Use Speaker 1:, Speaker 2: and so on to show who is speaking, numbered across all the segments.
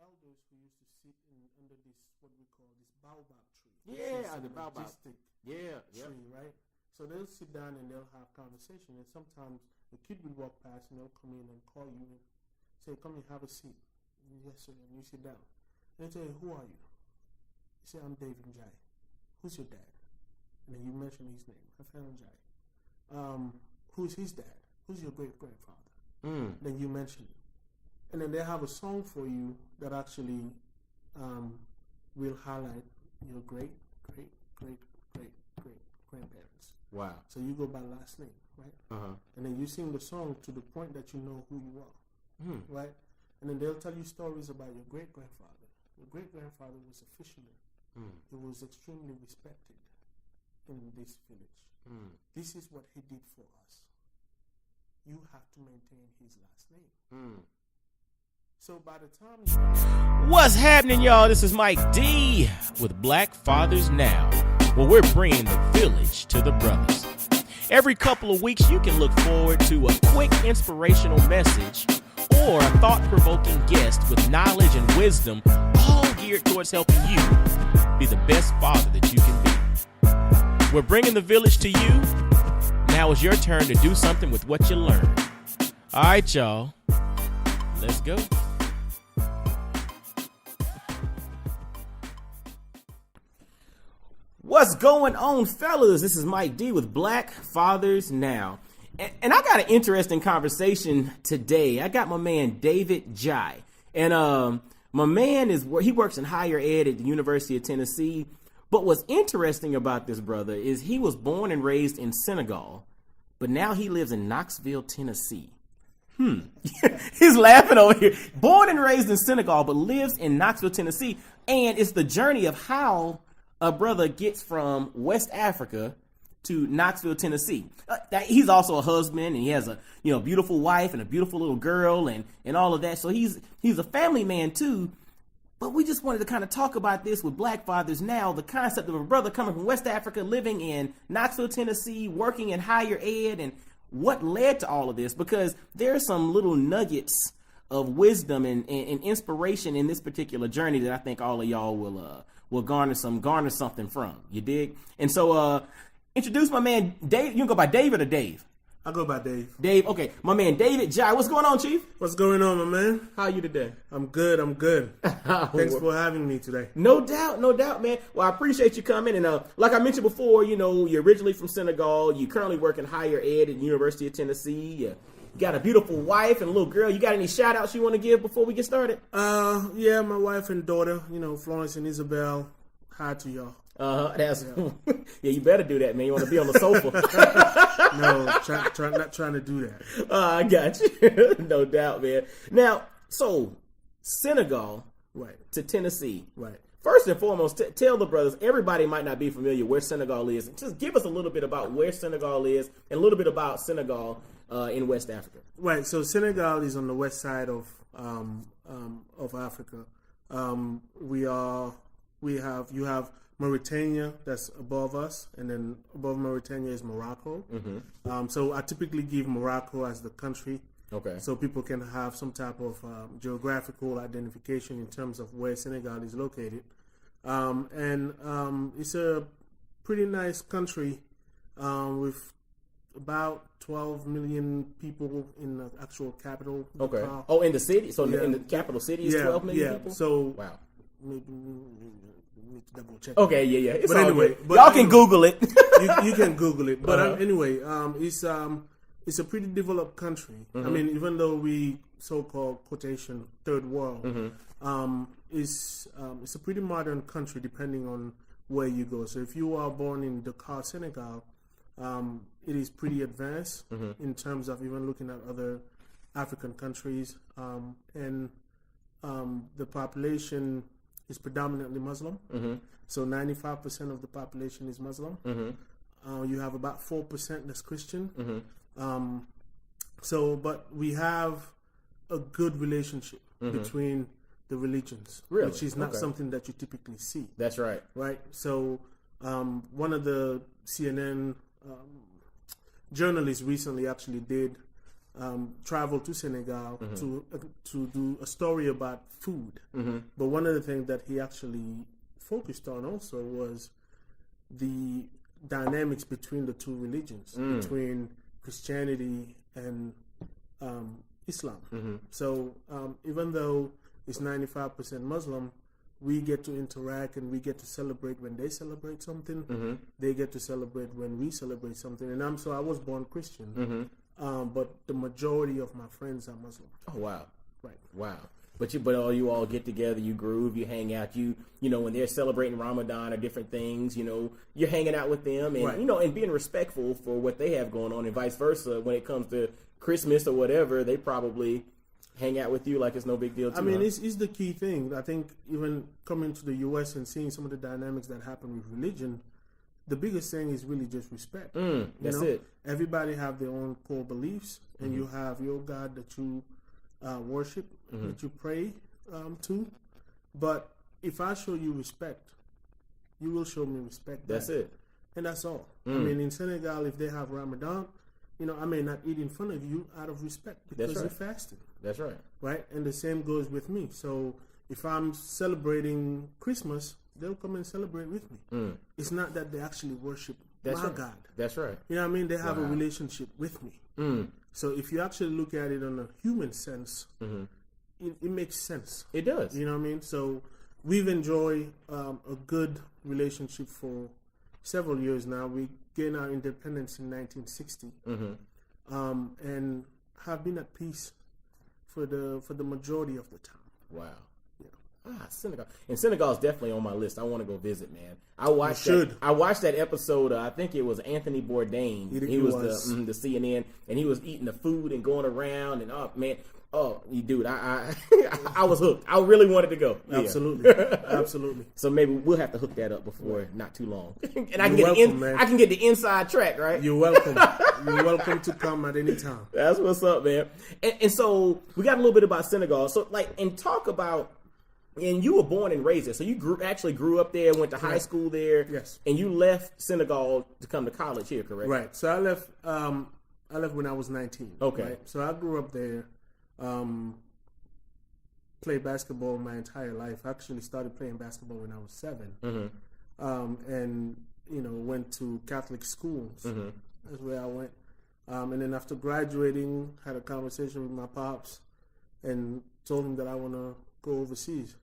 Speaker 1: elders who used to sit under this what we call this baobab tree.
Speaker 2: Yeah, the baobab. Yeah,
Speaker 1: tree, right? So they'll sit down and they'll have conversation, and sometimes the kid will walk past and they'll come in and call you and say, "Come and have a seat." Yes, sir. And you sit down. And they say, "Who are you?" You say, "I'm Dave Ndiaye." "Who's your dad?" And then you mention his name, Hafan Ndiaye. Who's his dad? Who's your great grandfather? Then you mention it, and then they have a song for you that actually will highlight your great grandparents.
Speaker 2: Wow.
Speaker 1: So you go by last name, right? And then you sing the song to the point that you know who you are, right? And then they'll tell you stories about your great grandfather. Your great grandfather was a fisherman. He was extremely respected in this village. This is what he did for us. You have to maintain his last name. So by the time...
Speaker 3: What's happening, y'all? This is Mike D with Black Fathers Now, where we're bringing the village to the brothers. Every couple of weeks, you can look forward to a quick inspirational message or a thought-provoking guest with knowledge and wisdom, all geared towards helping you be the best father that you can be. We're bringing the village to you. Now it's your turn to do something with what you learned. All right, y'all. Let's go. What's going on, fellas? This is Mike D with Black Fathers Now. And I got an interesting conversation today. I got my man, Dave Ndiaye. And my man, he works in higher ed at the University of Tennessee. But what's interesting about this brother is he was born and raised in Senegal, but now he lives in Knoxville, Tennessee. He's laughing over here. Born and raised in Senegal, but lives in Knoxville, Tennessee. And it's the journey of how a brother gets from West Africa to Knoxville, Tennessee. He's also a husband, and he has a beautiful wife and a beautiful little girl and all of that. So he's a family man too. But we just wanted to kind of talk about this with Black Fathers Now, the concept of a brother coming from West Africa, living in Knoxville, Tennessee, working in higher ed, and what led to all of this, because there are some little nuggets of wisdom and inspiration in this particular journey that I think all of y'all will garner something from. You dig? And so introduce my man Dave. You can go by David or Dave?
Speaker 1: I go by Dave.
Speaker 3: Dave, okay. My man Dave Ndiaye. What's going on, Chief?
Speaker 1: What's going on, my man?
Speaker 3: How are you today?
Speaker 1: I'm good. Thanks for having me today.
Speaker 3: No doubt, man. Well, I appreciate you coming. And like I mentioned before, you're originally from Senegal. You currently work in higher ed at the University of Tennessee. You got a beautiful wife and a little girl. You got any shout outs you want to give before we get started?
Speaker 1: Yeah, my wife and daughter, Florence and Isabel. Hi to y'all.
Speaker 3: That's yeah. You better do that, man. You want to be on the sofa?
Speaker 1: No, not trying to do that.
Speaker 3: I got you. No doubt, man. Now, so Senegal,
Speaker 1: right,
Speaker 3: to Tennessee,
Speaker 1: right.
Speaker 3: First and foremost, tell the brothers. Everybody might not be familiar where Senegal is. Just give us a little bit about where Senegal is and a little bit about Senegal in West Africa.
Speaker 1: Right. So Senegal is on the west side of Africa. You have Mauritania that's above us, and then above Mauritania is Morocco. So I typically give Morocco as the country,
Speaker 3: okay,
Speaker 1: so people can have some type of geographical identification in terms of where Senegal is located. It's a pretty nice country with about 12 million people in the actual capital.
Speaker 3: Okay.
Speaker 1: Dakar.
Speaker 3: Oh, in the city? So
Speaker 1: yeah.
Speaker 3: in the capital city is 12 million people?
Speaker 1: So
Speaker 3: wow.
Speaker 1: Need to double check.
Speaker 3: Okay, yeah. It's
Speaker 1: but
Speaker 3: all
Speaker 1: anyway,
Speaker 3: good. Y'all can Google it.
Speaker 1: you can Google it. But anyway, it's a pretty developed country. I mean, even though we so-called quotation third world, it's a pretty modern country depending on where you go. So if you are born in Dakar, Senegal, it is pretty advanced in terms of even looking at other African countries, and the population is predominantly Muslim. So 95% of the population is Muslim. You have about 4% that's Christian. But we have a good relationship between the religions,
Speaker 3: really?
Speaker 1: Which is not something that you typically see.
Speaker 3: That's right.
Speaker 1: Right. So one of the CNN journalists recently actually did travel to Senegal to do a story about food. But one of the things that he actually focused on also was the dynamics between the two religions, between Christianity and Islam. So even though it's 95% Muslim, we get to interact and we get to celebrate when they celebrate something. They get to celebrate when we celebrate something. And I was born Christian, but the majority of my friends are Muslim.
Speaker 3: Oh wow!
Speaker 1: Right.
Speaker 3: Wow. But you all get together, you groove, you hang out, you know, when they're celebrating Ramadan or different things, you know, you're hanging out with them and, you know, and being respectful for what they have going on and vice versa. When it comes to Christmas or whatever, they probably hang out with you like it's no big deal too.
Speaker 1: I mean, it's the key thing. I think even coming to the U.S. and seeing some of the dynamics that happen with religion, the biggest thing is really just respect.
Speaker 3: That's it.
Speaker 1: Everybody have their own core beliefs, and you have your God that you worship, that you pray to. But if I show you respect, you will show me respect.
Speaker 3: That's it.
Speaker 1: And that's all. I mean, in Senegal, if they have Ramadan, you know, I may not eat in front of you out of respect because you're fasting.
Speaker 3: That's right.
Speaker 1: Right? And the same goes with me. So if I'm celebrating Christmas, they'll come and celebrate with me. It's not that they actually worship my God.
Speaker 3: That's right.
Speaker 1: You know what I mean? They have a relationship with me. So if you actually look at it on a human sense, it makes sense.
Speaker 3: It does.
Speaker 1: You know what I mean? So we've enjoyed a good relationship for several years now. We gained our independence in 1960, and have been at peace for the majority of the time.
Speaker 3: Wow. Senegal. And Senegal is definitely on my list. I want to go visit, man. I watched that episode. I think it was Anthony Bourdain. He was the CNN, and he was eating the food and going around. And dude, I was hooked. I really wanted to go.
Speaker 1: Absolutely, absolutely.
Speaker 3: So maybe we'll have to hook that up before not too long, and I can get the inside track, right?
Speaker 1: You're welcome. You're welcome to come at any time.
Speaker 3: That's what's up, man. And so we got a little bit about Senegal. So and talk about. And you were born and raised there, so you grew up there, went to high school there.
Speaker 1: Yes.
Speaker 3: And you left Senegal to come to college here, correct?
Speaker 1: Right. So I left when I was 19.
Speaker 3: Okay.
Speaker 1: Right? So I grew up there, played basketball my entire life. I actually started playing basketball when I was 7. And, you know, went to Catholic schools. That's where I went. And then after graduating, had a conversation with my pops and told him that I want to go overseas.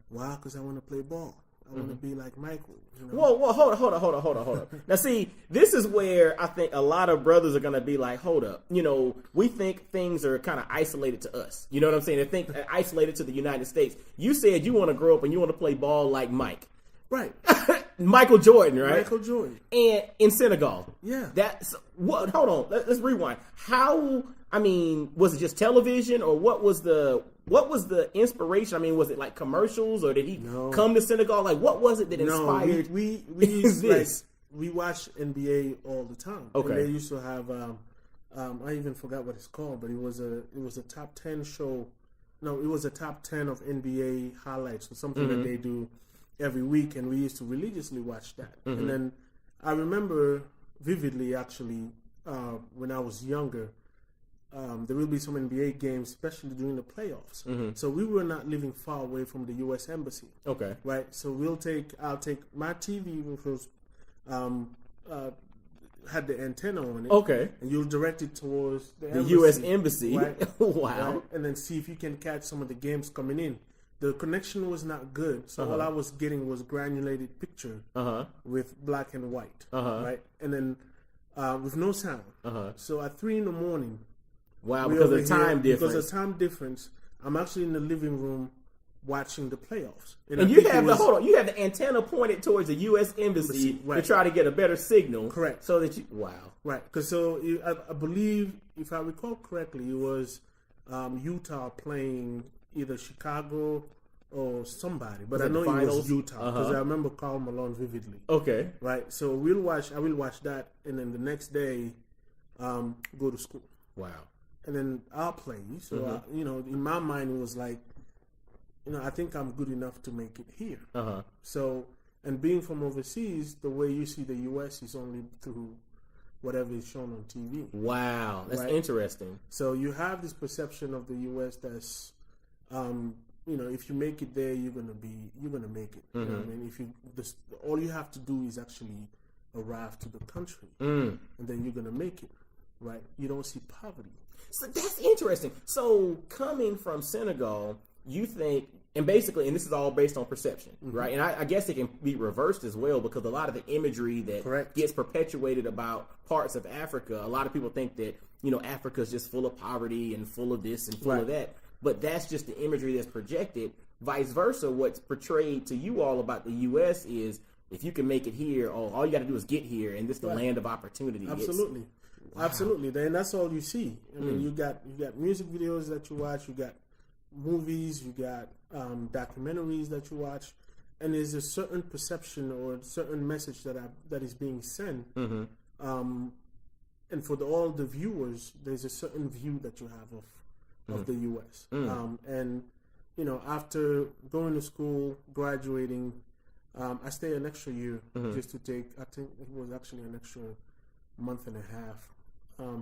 Speaker 1: Why? Because I want to play ball. I want to be like Michael. You know?
Speaker 3: Whoa, hold up. Now, see, this is where I think a lot of brothers are going to be like, hold up. You know, we think things are kind of isolated to us. You know what I'm saying? They think isolated to the United States. You said you want to grow up and you want to play ball like Mike.
Speaker 1: Right.
Speaker 3: Michael Jordan, right?
Speaker 1: Michael Jordan.
Speaker 3: And in Senegal.
Speaker 1: Yeah.
Speaker 3: That's what. Hold on. Let's rewind. How? I mean, was it just television, or what was the inspiration? I mean, was it like commercials, or did he come to Senegal? Like, what was it that inspired?
Speaker 1: We used this. We watch NBA all the time.
Speaker 3: Okay.
Speaker 1: And they used to have. I even forgot what it's called, but it was a top 10 show. No, it was a top 10 of NBA highlights or something that they do every week, and we used to religiously watch that. And then I remember vividly, actually, when I was younger, there will be some NBA games, especially during the playoffs. So we were not living far away from the U.S. Embassy. Okay. Right? So I'll take my TV, which was, had the antenna on it.
Speaker 3: Okay.
Speaker 1: And you'll direct it towards the
Speaker 3: U.S. Embassy.
Speaker 1: Right?
Speaker 3: Wow.
Speaker 1: Right? And then see if you can catch some of the games coming in. The connection was not good, so all I was getting was granulated picture with black and white, right? And then with no sound. So at 3 a.m.
Speaker 3: Wow, because of time difference.
Speaker 1: Because of time difference, I'm actually in the living room watching the playoffs.
Speaker 3: And you have you have the antenna pointed towards the U.S. Embassy to try to get a better signal.
Speaker 1: Correct.
Speaker 3: So that
Speaker 1: Right, because I believe, if I recall correctly, it was Utah playing either Chicago or somebody, but I know it was Utah because I remember Karl Malone vividly. Okay, right. So I will watch that, and then the next day, go to school. Wow. And then I'll play. So in my mind, it was like, I think I'm good enough to make it here. So, and being from overseas, the way you see the U.S. is only through whatever is shown on TV.
Speaker 3: Wow, that's
Speaker 1: Right?
Speaker 3: interesting.
Speaker 1: So you have this perception of the U.S. that's, if you make it there, you're gonna make it. You know what I mean? All you have to do is actually arrive to the country, and then you're gonna make it, right? You don't see poverty.
Speaker 3: So that's interesting. So coming from Senegal, you think, and basically, and this is all based on perception, right? And I guess it can be reversed as well, because a lot of the imagery that
Speaker 1: Correct.
Speaker 3: gets perpetuated about parts of Africa, a lot of people think that, Africa is just full of poverty and full of this and full of that. But that's just the imagery that's projected. Vice versa, what's portrayed to you all about the U.S. is, if you can make it here, all you got to do is get here, and this is the land of opportunity.
Speaker 1: Absolutely. Absolutely. Then that's all you see. I mean, you got music videos that you watch, you got movies, you got documentaries that you watch, and there's a certain perception or a certain message that is being sent. And for all the viewers, there's a certain view that you have of the U.S. And after going to school, graduating, I stayed an extra year just to take. I think it was actually an extra month and a half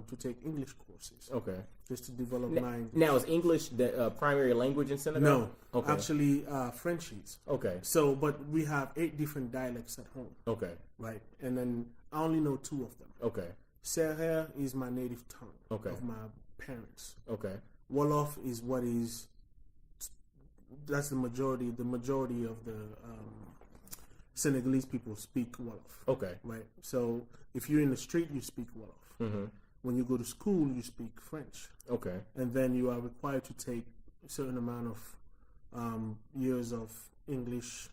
Speaker 1: to take English courses.
Speaker 3: Okay.
Speaker 1: Just to develop my.
Speaker 3: Now, is English the primary language in Senegal?
Speaker 1: No.
Speaker 3: Okay.
Speaker 1: Actually, French is.
Speaker 3: Okay.
Speaker 1: So, but we have 8 different dialects at home.
Speaker 3: Okay.
Speaker 1: Right. And then I only know 2 of them.
Speaker 3: Okay.
Speaker 1: Serer is my native tongue.
Speaker 3: Okay.
Speaker 1: Of my parents.
Speaker 3: Okay.
Speaker 1: Wolof is that's the majority of the Senegalese people speak Wolof.
Speaker 3: Okay.
Speaker 1: Right. So if you're in the street, you speak Wolof. When you go to school, you speak French.
Speaker 3: Okay.
Speaker 1: And then you are required to take a certain amount of years of English,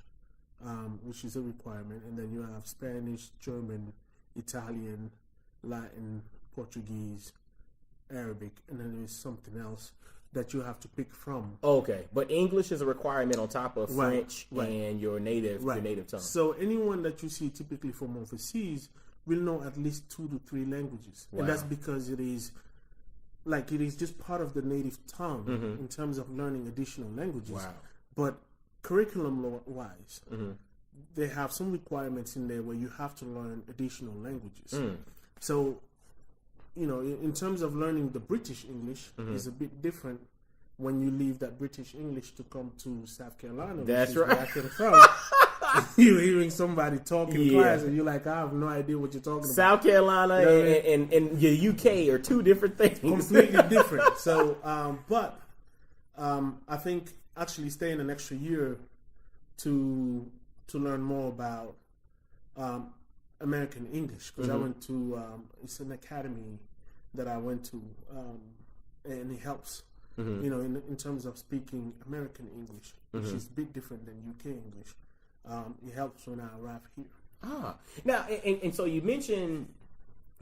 Speaker 1: which is a requirement. And then you have Spanish, German, Italian, Latin, Portuguese, Arabic, and then there's something else that you have to pick from.
Speaker 3: Okay, but English is a requirement on top of French
Speaker 1: Right.
Speaker 3: and your native tongue.
Speaker 1: So anyone that you see typically from overseas will know at least 2 to 3 languages,
Speaker 3: Wow.
Speaker 1: and that's because it is just part of the native tongue in terms of learning additional languages.
Speaker 3: Wow.
Speaker 1: But curriculum-wise, they have some requirements in there where you have to learn additional languages. So, in terms of learning the British English is a bit different when you leave that British English to come to South Carolina.
Speaker 3: That's
Speaker 1: which is
Speaker 3: right.
Speaker 1: where I came from. You're hearing somebody talk in class and you're like, I have no idea what you're talking about.
Speaker 3: South Carolina and the UK are 2 different things.
Speaker 1: Completely different. So, I think actually staying an extra year to learn more about American English, because I went to it's an academy that I went to, and it helps. In terms of speaking American English, which is a bit different than UK English. It helps when I arrive here.
Speaker 3: Now, and so you mentioned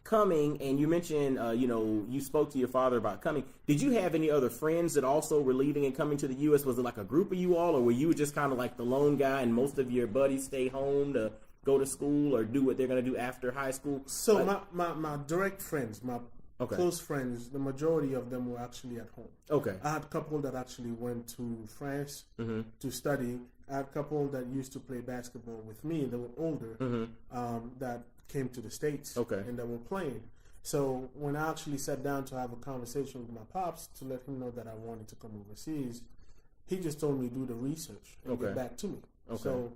Speaker 3: coming, and you mentioned, you spoke to your father about coming. Did you have any other friends that also were leaving and coming to the U.S.? Was it like a group of you all, or were you just kind of like the lone guy and most of your buddies stay home to go to school or do what they're going to do after high school?
Speaker 1: So my direct friends, my close friends, the majority of them were actually at home.
Speaker 3: Okay.
Speaker 1: I had a couple that actually went to France to study. I had a couple that used to play basketball with me. They were older that came to the States and that were playing. So when I actually sat down to have a conversation with my pops to let him know that I wanted to come overseas, he just told me do the research and get back to me. So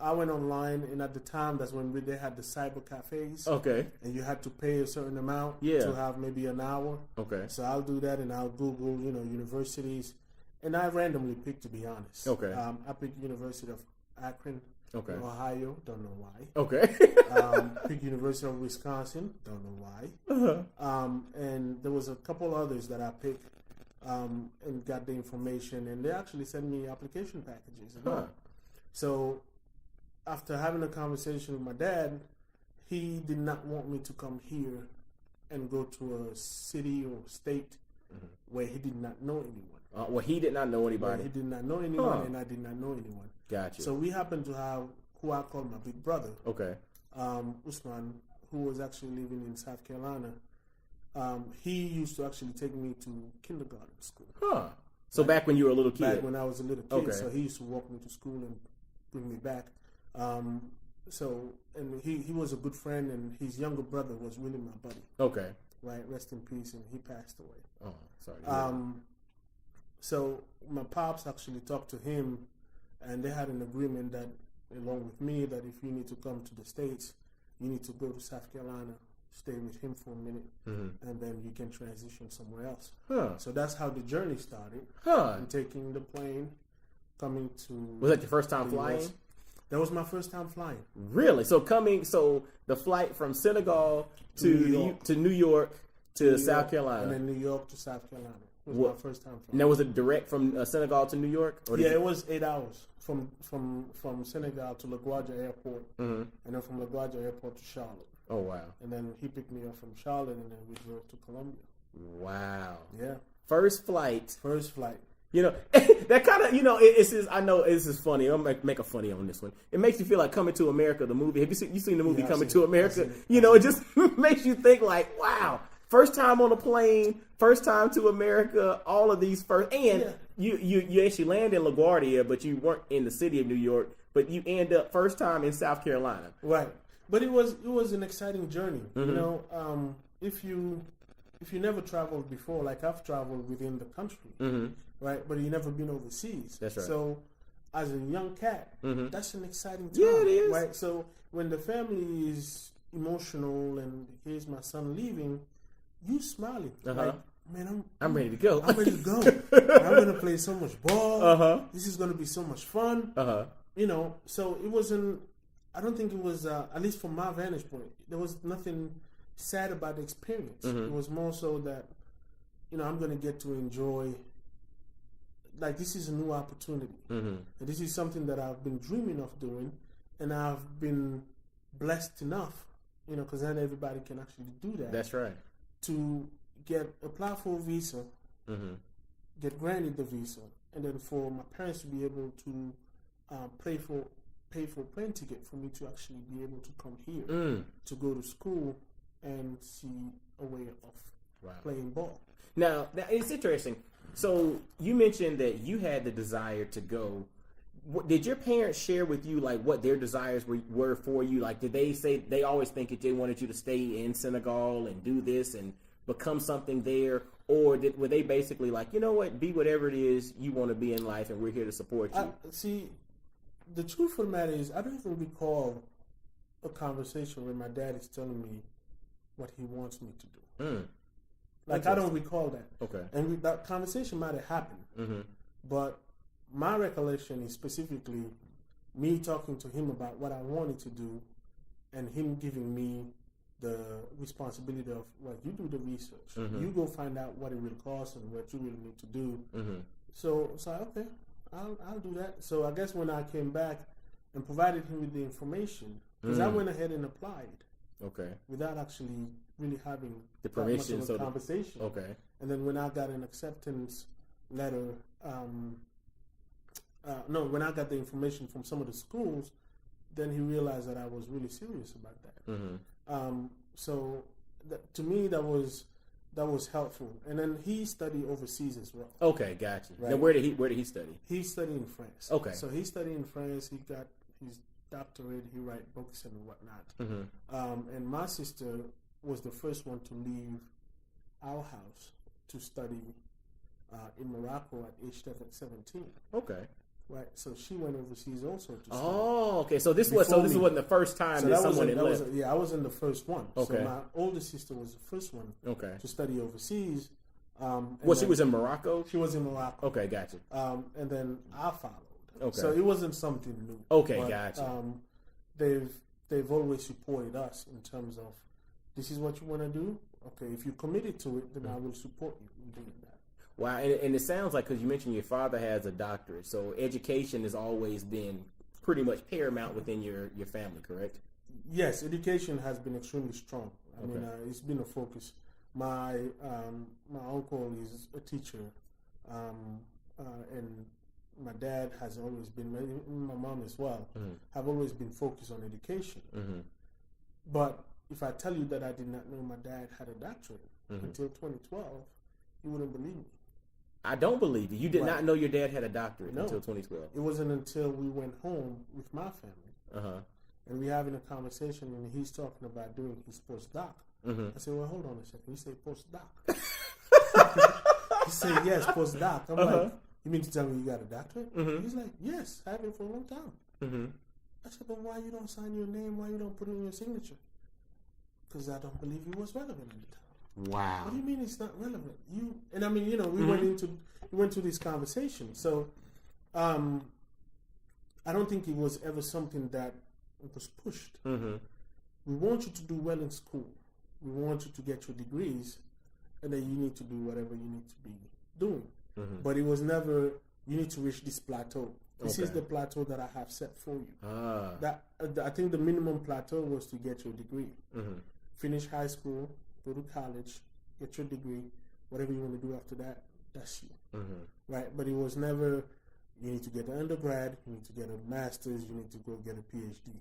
Speaker 1: I went online, and at the time, that's when they had the cyber cafes. Okay. And you had to pay a certain amount to have maybe an hour. Okay. So I'll do that, and I'll Google, universities. And I randomly picked, to be honest. Okay. I picked University of Akron, Ohio. Don't know why. Okay. Picked University of Wisconsin. Don't know why. And there was a couple others that I picked and got the information. And they actually sent me application packages. So after having a conversation with my dad, he did not want me to come here and go to a city or state where he did not know anyone.
Speaker 3: Well, he did not know anybody.
Speaker 1: He did not know anyone, and I did not know anyone.
Speaker 3: Gotcha.
Speaker 1: So we happened to have who I call my big brother, Usman, who was actually living in South Carolina. He used to actually take me to kindergarten school.
Speaker 3: So back when you were a little kid?
Speaker 1: Back when I was a little kid. So he used to walk me to school and bring me back. So, and he was a good friend, and his younger brother was really my buddy.
Speaker 3: Okay.
Speaker 1: Right, rest in peace, and he passed away.
Speaker 3: Oh, sorry.
Speaker 1: So my pops actually talked to him, and they had an agreement that, along with me, that if you need to come to the States, you need to go to South Carolina, stay with him for a minute, and then you can transition somewhere else.
Speaker 3: Huh.
Speaker 1: So that's how the journey started.
Speaker 3: Huh.
Speaker 1: And taking the plane, coming to...
Speaker 3: Was that your first time
Speaker 1: the
Speaker 3: flying?
Speaker 1: US. That was my first time flying.
Speaker 3: Really? So the flight from Senegal to New York to South Carolina.
Speaker 1: And then New York to South Carolina. It was my first time flying.
Speaker 3: Now, was it direct from Senegal to New York? Or
Speaker 1: Yeah, it was 8 hours from Senegal to LaGuardia Airport, and then from LaGuardia Airport to Charlotte.
Speaker 3: Oh, wow.
Speaker 1: And then he picked me up from Charlotte, and then we drove to Columbia.
Speaker 3: Wow.
Speaker 1: Yeah.
Speaker 3: First flight. You know, that kind of, it's just, I know this is funny. I'll make a funny on this one. It makes you feel like Coming to America, the movie. Have you seen the movie Coming to America? It just makes you think like, wow, first time on a plane, first time to America, all of these first. And you actually land in LaGuardia, but you weren't in the city of New York, but you end up first time in South Carolina.
Speaker 1: Right. But it was an exciting journey. If you never traveled before, like I've traveled within the country, right? But you never been overseas.
Speaker 3: That's right.
Speaker 1: So as a young cat, that's an exciting time.
Speaker 3: Yeah, it is.
Speaker 1: Right. So when the family is emotional and here's my son leaving, you smiling. Like, man, I'm ready to go. I'm ready to go. I'm going to play so much ball. This is going to be so much fun. So it wasn't. I don't think it was, at least from my vantage point, there was nothing sad about the experience. It was more so that, I'm going to get to enjoy, like, this is a new opportunity. And this is something that I've been dreaming of doing, and I've been blessed enough, because not everybody can actually do that.
Speaker 3: That's right.
Speaker 1: To apply for a visa, get granted the visa, and then for my parents to be able to pay for a plane ticket for me to actually be able to come here to go to school and see a way of playing ball.
Speaker 3: Now, it's interesting. So you mentioned that you had the desire to go. Did your parents share with you like what their desires were for you? Like, did they say they always think that they wanted you to stay in Senegal and do this and become something there? Or were they basically like, you know what, be whatever it is you want to be in life and we're here to support you?
Speaker 1: See, the truth of the matter is, I don't even recall a conversation where my dad is telling me what he wants me to do. Like, I don't recall that. Okay. And that conversation might have happened. But my recollection is specifically me talking to him about what I wanted to do and him giving me the responsibility of, well, you do the research. You go find out what it will cost and what you really need to do. So it's like, okay, I'll do that. So I guess when I came back and provided him with the information, because I went ahead and applied, without actually really having
Speaker 3: the permission,
Speaker 1: much of a conversation. And then when I got an acceptance letter, when I got the information from some of the schools, then he realized that I was really serious about that. So to me, that was helpful. And then he studied overseas as well.
Speaker 3: Okay, gotcha.
Speaker 1: Right?
Speaker 3: Now, where did he study?
Speaker 1: He studied in France.
Speaker 3: Okay.
Speaker 1: So he studied in France. He got his doctorate. He write books and whatnot. And my sister was the first one to leave our house to study in Morocco at age 17. Okay. Right. So she went overseas also to study.
Speaker 3: Oh, okay. So this wasn't the first time that someone had left.
Speaker 1: I wasn't the first one. Okay. So my older sister was the first one to study overseas.
Speaker 3: She was in Morocco?
Speaker 1: She was in Morocco.
Speaker 3: Okay, gotcha.
Speaker 1: And then I followed.
Speaker 3: Okay.
Speaker 1: So it wasn't something new.
Speaker 3: Okay, gotcha.
Speaker 1: They've always supported us in terms of, this is what you want to do? Okay, if you're committed to it, then I will support you in doing that.
Speaker 3: Wow, and it sounds like, because you mentioned your father has a doctorate, so education has always been pretty much paramount within your family, correct?
Speaker 1: Yes, education has been extremely strong. I mean, it's been a focus. My uncle is a teacher, and my dad has always been, my mom as well, have always been focused on education. But if I tell you that I did not know my dad had a doctorate until 2012, you wouldn't believe me.
Speaker 3: I don't believe you. You did not know your dad had a doctorate until 2012.
Speaker 1: It wasn't until we went home with my family, and we're having a conversation, and he's talking about doing his postdoc. I said, well, hold on a second. You say postdoc? He said, yes, postdoc. I'm like, you mean to tell me you got a doctorate? He's like, yes, I have it for a long time. I said, but why you don't sign your name? Why you don't put it in your signature? Because I don't believe it was relevant at the time.
Speaker 3: Wow.
Speaker 1: What do you mean it's not relevant? And I mean, we went to this conversation. So, I don't think it was ever something that was pushed. We want you to do well in school. We want you to get your degrees, and then you need to do whatever you need to be doing. But it was never, you need to reach this plateau. This is the plateau that I have set for you. That I think the minimum plateau was to get your degree. Finish high school, go to college, get your degree. Whatever you want to do after that, that's you. Right? But it was never, you need to get an undergrad, you need to get a master's, you need to go get a PhD.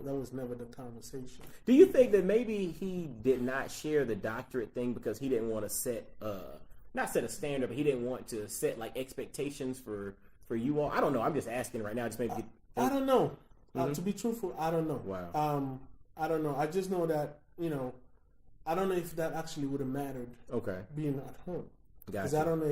Speaker 1: That was never the conversation.
Speaker 3: Do you think that maybe he did not share the doctorate thing because he didn't want to set, not set a standard, but he didn't want to set like expectations for you all? I don't know. I'm just asking right now. Just maybe
Speaker 1: I don't know. To be truthful, I don't know.
Speaker 3: Wow.
Speaker 1: I don't know. I just know that, I don't know if that actually would have mattered.
Speaker 3: Okay.
Speaker 1: Being at home. Because
Speaker 3: Gotcha.
Speaker 1: I don't know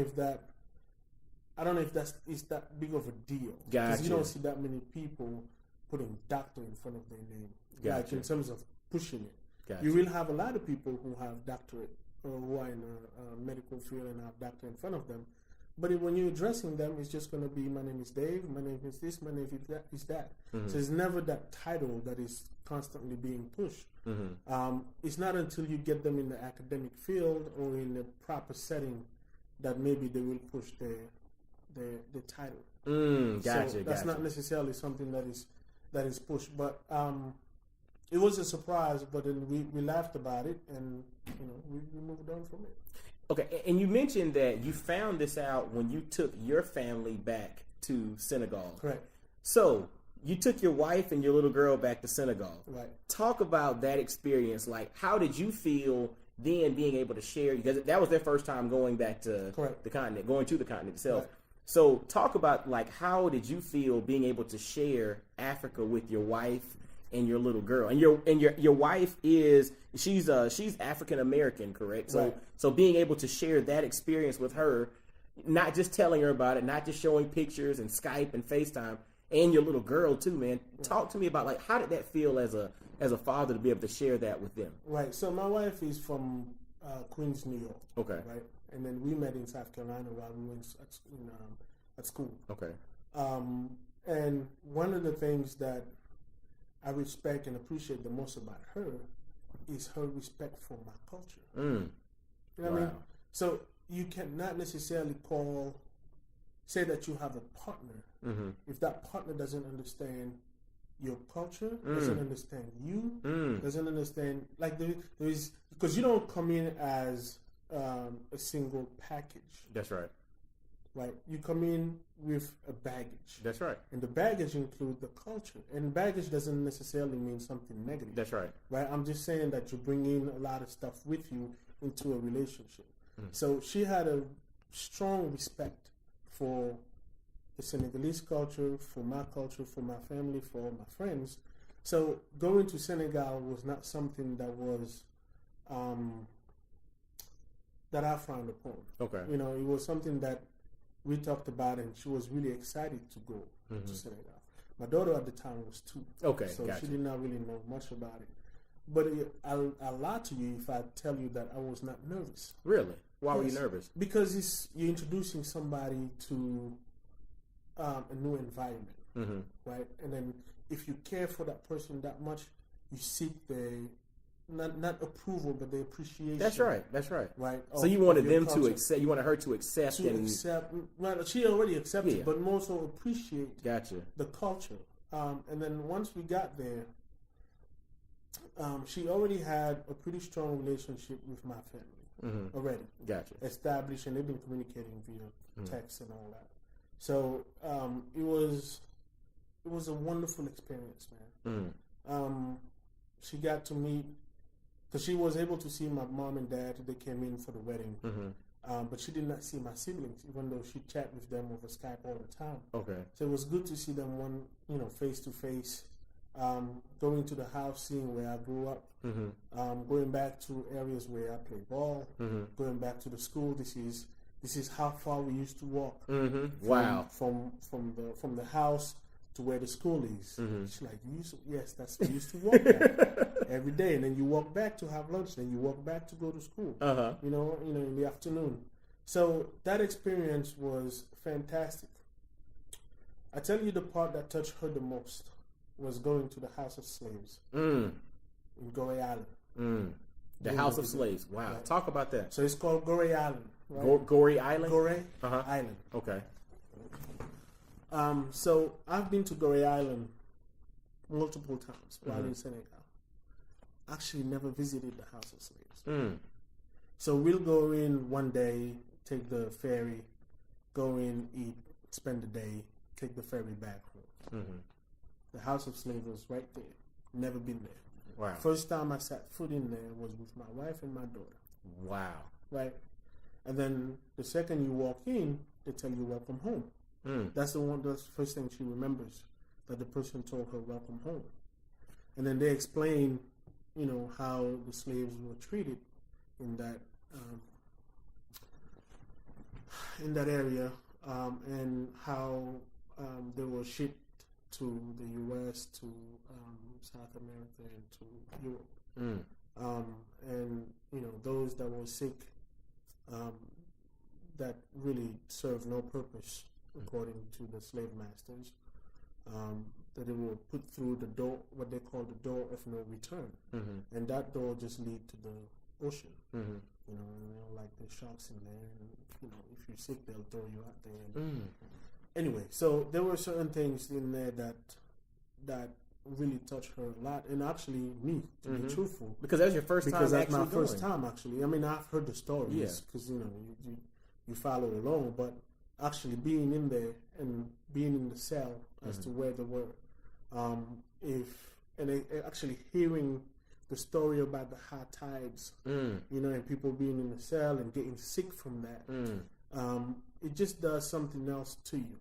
Speaker 1: if it's that big of a deal.
Speaker 3: Gotcha.
Speaker 1: Because you don't see that many people putting doctor in front of their name.
Speaker 3: Gotcha.
Speaker 1: Like in terms of pushing it.
Speaker 3: Gotcha.
Speaker 1: You will have a lot of people who have doctorate or who are in a medical field and have doctor in front of them. But when you're addressing them, it's just going to be, my name is Dave, my name is this, my name is that. So it's never that title that is constantly being pushed. It's not until you get them in the academic field or in the proper setting that maybe they will push the title.
Speaker 3: Gotcha.
Speaker 1: So that's not necessarily something that is pushed. But it was a surprise, but then we laughed about it, and we moved on from it.
Speaker 3: Okay, and you mentioned that you found this out when you took your family back to Senegal.
Speaker 1: Correct.
Speaker 3: So you took your wife and your little girl back to Senegal.
Speaker 1: Right.
Speaker 3: Talk about that experience. Like, how did you feel then being able to share? Because that was their first time going back to the continent, going to the continent itself. Right. So talk about, like, how did you feel being able to share Africa with your wife and your little girl? And your wife she's African American, correct? So
Speaker 1: right.
Speaker 3: So being able to share that experience with her, not just telling her about it, not just showing pictures and Skype and FaceTime, and your little girl too, man. Right. Talk to me about, like, how did that feel as a father to be able to share that with them?
Speaker 1: Right. So my wife is from Queens, New York.
Speaker 3: Okay.
Speaker 1: Right. And then we met in South Carolina while we were at school.
Speaker 3: Okay.
Speaker 1: And one of the things that I respect and appreciate the most about her is her respect for my culture. You know what I mean? So you cannot necessarily say that you have a partner if that partner doesn't understand your culture, doesn't understand you, doesn't understand, like there is, because you don't come in as a single package.
Speaker 3: That's right.
Speaker 1: Right, you come in with a baggage.
Speaker 3: That's right.
Speaker 1: And the baggage includes the culture. And baggage doesn't necessarily mean something negative.
Speaker 3: That's right.
Speaker 1: Right, I'm just saying that you bring in a lot of stuff with you into a relationship. So she had a strong respect for the Senegalese culture, for my culture, for my family, for all my friends. So going to Senegal was not something that was that I frowned upon.
Speaker 3: Okay.
Speaker 1: It was something that we talked about, and she was really excited to go to Senegal. My daughter at the time was 2.
Speaker 3: Okay,
Speaker 1: so
Speaker 3: gotcha.
Speaker 1: she did not really know much about it. But I'll lie to you if I tell you that I was not nervous.
Speaker 3: Really? Why were you nervous?
Speaker 1: Because you're introducing somebody to a new environment, right? And then if you care for that person that much, you seek the not approval, but the appreciation.
Speaker 3: That's right.
Speaker 1: Right.
Speaker 3: So you wanted them to accept. You wanted her to accept.
Speaker 1: Well, she already accepted, but more so appreciate.
Speaker 3: Gotcha.
Speaker 1: The culture. And then once we got there, she already had a pretty strong relationship with my family already.
Speaker 3: Gotcha.
Speaker 1: Established, and they've been communicating via text and all that. So it was a wonderful experience, man. She got to meet. Because she was able to see my mom and dad. They came in for the wedding. But she did not see my siblings, even though she chat with them over Skype all the time.
Speaker 3: Okay.
Speaker 1: So it was good to see them face to face going to the house, seeing where I grew up, going back to areas where I played ball, going back to the school. This is how far we used to walk.
Speaker 3: Wow.
Speaker 1: From the house to where the school is. It's like, yes, we used to walk there every day, and then you walk back to have lunch, then you walk back to go to school. You know, in the afternoon. So that experience was fantastic. I tell you, the part that touched her the most was going to the House of Slaves in Goree Island.
Speaker 3: The House of Slaves. Wow.
Speaker 1: Right.
Speaker 3: Talk about that.
Speaker 1: So it's called Goree Island. Right?
Speaker 3: Goree Island?
Speaker 1: Goree Island.
Speaker 3: Okay.
Speaker 1: So I've been to Goree Island multiple times while in Senegal. Actually never visited the House of Slaves. So we'll go in one day, take the ferry, go in, eat, spend the day, take the ferry back home. The House of Slaves was right there. Never been there.
Speaker 3: Wow.
Speaker 1: First time I set foot in there was with my wife and my daughter.
Speaker 3: Wow.
Speaker 1: Right? And then the second you walk in, they tell you welcome home. That's the first thing she remembers, that the person told her welcome home. And then they explain, you know, how the slaves were treated in that area, and how they were shipped to the U.S., to South America, and to Europe. And, you know, those that were sick, that really served no purpose, according to the slave masters, that they were put through the door, what they call the door of no return. And that door just lead to the ocean. You know, like the sharks in there, and, you know, if you're sick, they'll throw you out there. And anyway, so there were certain things in there that really touched her a lot, and actually me, to be truthful,
Speaker 3: because that's your first time.
Speaker 1: Because that's my
Speaker 3: actually
Speaker 1: first time, actually. I mean, I've heard the stories, because you know, you follow along, but actually being in there and being in the cell as to where they were, actually hearing the story about the high tides, you know, and people being in the cell and getting sick from that, it just does something else to you.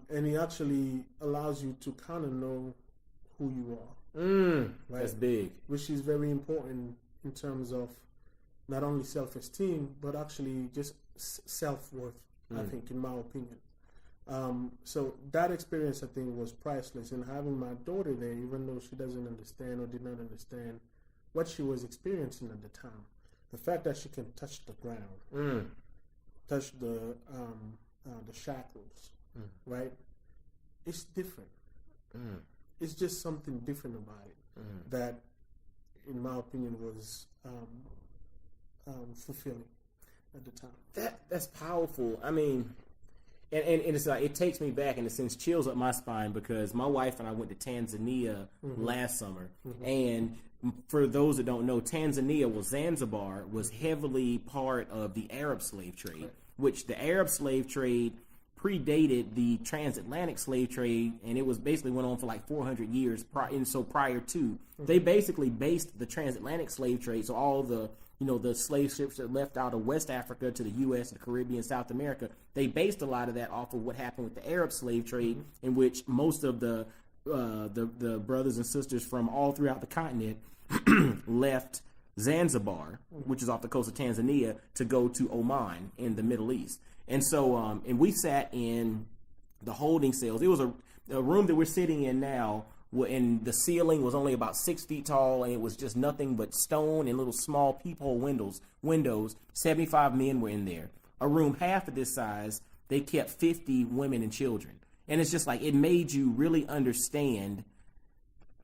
Speaker 1: And it actually allows you to kind of know who you are. Right?
Speaker 3: That's big.
Speaker 1: Which is very important in terms of not only self-esteem, but actually just self-worth, I think, in my opinion. So that experience, I think, was priceless. And having my daughter there, even though she doesn't understand or did not understand what she was experiencing at the time, the fact that she can touch the ground, touch the shackles, right? It's different. It's just something different about it that, in my opinion, was fulfilling at the time.
Speaker 3: That's powerful. I mean, and it's like, it takes me back, and it sends chills up my spine, because my wife and I went to Tanzania last summer, and for those that don't know, Zanzibar was heavily part of the Arab slave trade, which the Arab slave trade predated the transatlantic slave trade, and it was basically went on for like 400 years. And so prior to, they basically based the transatlantic slave trade, so all the, you know, the slave ships that left out of West Africa to the U.S., the Caribbean, South America, they based a lot of that off of what happened with the Arab slave trade, in which most of the brothers and sisters from all throughout the continent left Zanzibar, which is off the coast of Tanzania, to go to Oman in the Middle East. And so, and we sat in the holding cells. It was a room that we're sitting in now, and the ceiling was only about 6 feet tall, and it was just nothing but stone and little small peephole windows. 75 men were in there. A room half of this size, they kept 50 women and children. And it's just like, it made you really understand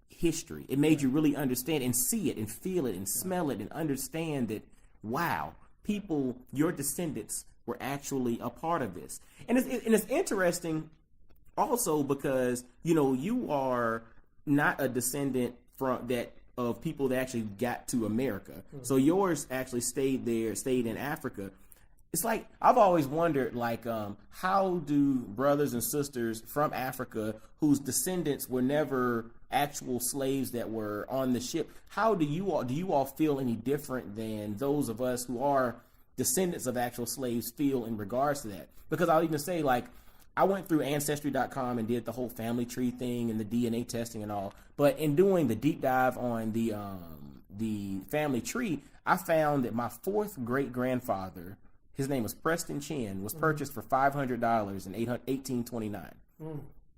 Speaker 3: history. It made you really understand and see it and feel it and smell it and understand that, wow, people, your descendants, were actually a part of this. And it's interesting also because, you know, you are not a descendant of people that actually got to America. So yours actually stayed in Africa. It's like, I've always wondered, like, how do brothers and sisters from Africa whose descendants were never actual slaves that were on the ship, how do you all feel any different than those of us who are descendants of actual slaves feel in regards to that? Because I'll even say, like, I went through Ancestry.com and did the whole family tree thing and the DNA testing and all. But in doing the deep dive on the family tree, I found that my fourth great grandfather, his name was Preston Chin, was purchased for $500 in 1829.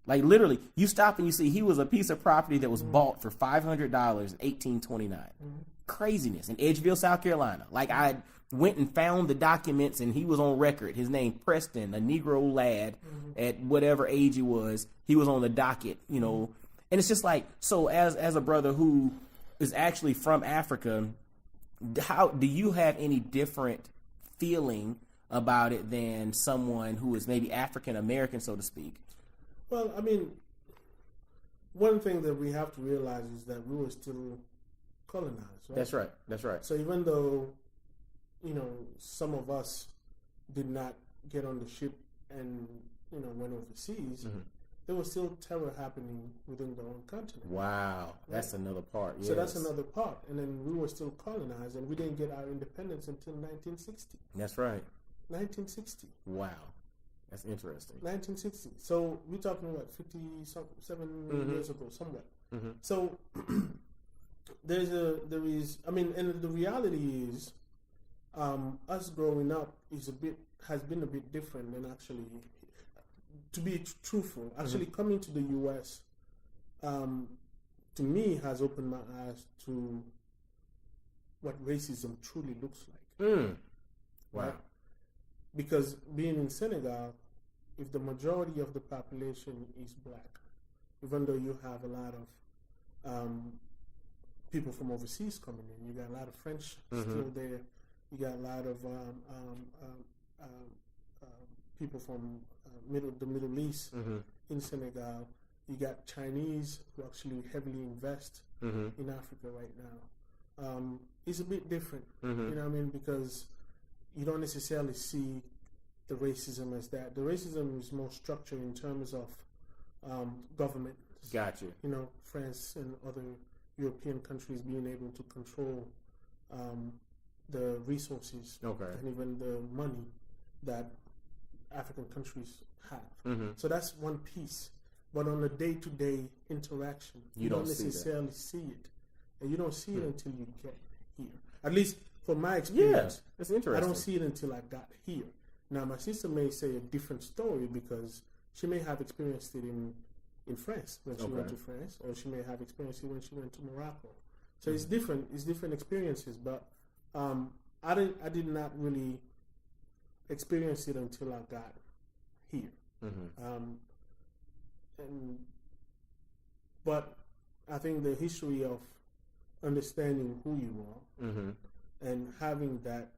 Speaker 3: Like literally, you stop and you see he was a piece of property that was bought for $500 in 1829. Craziness in Edgeville, South Carolina. Like I went and found the documents, and he was on record. His name Preston, a Negro lad at whatever age he was on the docket. And it's just like, so as a brother who is actually from Africa, how do you have any different feeling about it than someone who is maybe African American, so to speak?
Speaker 1: Well, I mean, one thing that we have to realize is that we were still colonized, right?
Speaker 3: That's right.
Speaker 1: So even though, some of us did not get on the ship and, went overseas, there was still terror happening within the own continent.
Speaker 3: Wow.
Speaker 1: Right?
Speaker 3: That's another part. Yes.
Speaker 1: So that's another part. And then we were still colonized, and we didn't get our independence until 1960.
Speaker 3: That's right.
Speaker 1: 1960.
Speaker 3: Wow. That's interesting.
Speaker 1: 1960. So we're talking about 57 years ago, somewhat. So and the reality is, us growing up has been a bit different than actually, to be truthful, actually coming to the U.S. To me has opened my eyes to what racism truly looks like.
Speaker 3: Wow.
Speaker 1: Right? Because being in Senegal, if the majority of the population is black, even though you have a lot of people from overseas coming in, you got a lot of French still there, you got a lot of people from the Middle East in Senegal, you got Chinese who actually heavily invest in Africa right now. It's a bit different, you know what I mean, because you don't necessarily see the racism as that. The racism is more structured in terms of government.
Speaker 3: Gotcha.
Speaker 1: France and other European countries being able to control the resources and even the money that African countries have. So that's one piece. But on a day-to-day interaction, you don't necessarily see it. And you don't see it until you get here. At least from my experience,
Speaker 3: that's interesting.
Speaker 1: I don't see it until I got here. Now, my sister may say a different story because she may have experienced it in France when she went to France, or she may have experienced it when she went to Morocco. So it's different. It's different experiences. But I did not really experience it until I got here. But I think the history of understanding who you are and having that